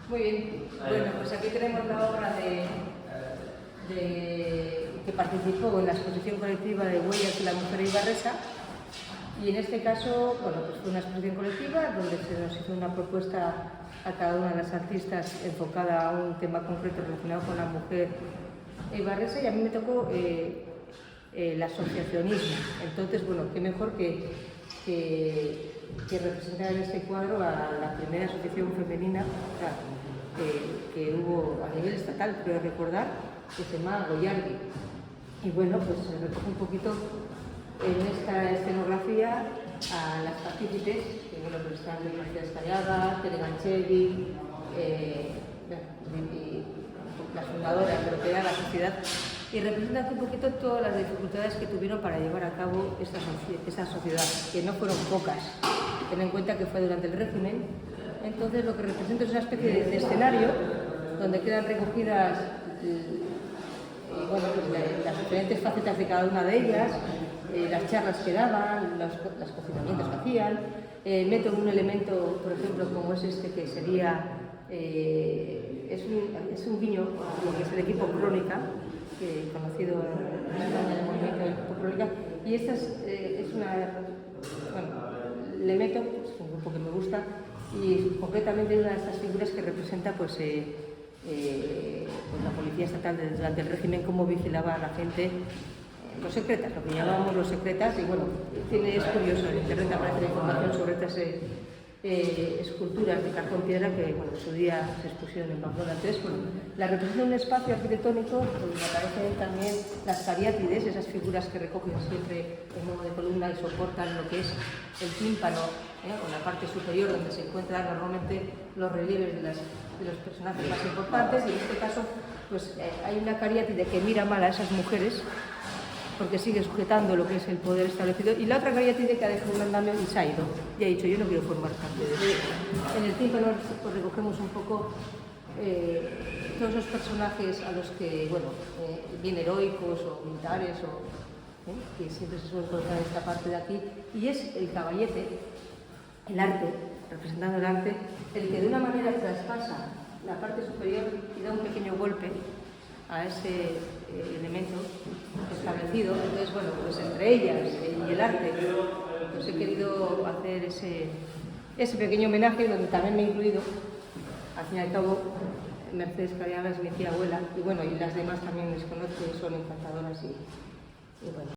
Muy bien. Bueno, pues aquí tenemos la obra que participó en la exposición colectiva de Huellas de la Mujer Ibarresa. Y en este caso, bueno, pues fue una exposición colectiva donde se nos hizo una propuesta a cada una de las artistas enfocada a un tema concreto relacionado con la mujer ibarresa, y a mí me tocó el asociacionismo. Entonces, bueno, qué mejor que representar en este cuadro a la primera asociación femenina que hubo a nivel estatal, creo recordar, que se llama Goyardi. Y bueno, pues se recoge un poquito en esta escenografía a las partícipes, que bueno, pues están García Escallaga, Tere Ganchevi, las fundadoras de lo que era la sociedad, y representan un poquito todas las dificultades que tuvieron para llevar a cabo esta sociedad, que no fueron pocas. Ten en cuenta que fue durante el régimen. Entonces lo que representa es una especie de escenario donde quedan recogidas bueno, pues las diferentes facetas de cada una de ellas, las charlas que daban, los confinamientos que hacían. Meto un elemento, por ejemplo, como es este, que sería es un guiño a lo que es el equipo Crónica, conocido en el movimiento del equipo Crónica, y esta es una, bueno, le meto, pues, un grupo que me gusta, y concretamente una de estas figuras que representa pues la policía estatal durante el régimen, cómo vigilaba a la gente, los secretas, lo que llamábamos los secretas. Y bueno, es curioso, en internet aparece la información sobre estas esculturas de cartón piedra que bueno, en su día se expusieron en Pamplona. Entonces, bueno, la representación de un espacio arquitectónico, pues me aparecen también las cariátides, esas figuras que recogen siempre en modo de columna y soportan lo que es el tímpano, o la parte superior donde se encuentran normalmente los relieves de los personajes más importantes. Y en este caso, pues hay una cariátide que mira mal a esas mujeres porque sigue sujetando lo que es el poder establecido, y la otra cariátide que ha dejado un andamio y se ha ido y ha dicho: yo no quiero formar parte de esto. En el tímpano pues recogemos un poco todos esos personajes a los que, bueno, bien heroicos o militares, que siempre se suele colocar en esta parte de aquí, y es el caballete, el arte, representando el arte, el que de una manera traspasa la parte superior y da un pequeño golpe a ese elemento establecido. Entonces, bueno, pues entre ellas y el arte, pues he querido hacer ese pequeño homenaje, donde también me he incluido, al fin y al cabo, Mercedes Cariaga es mi tía abuela, y bueno, y las demás también les conozco y son encantadoras, y bueno.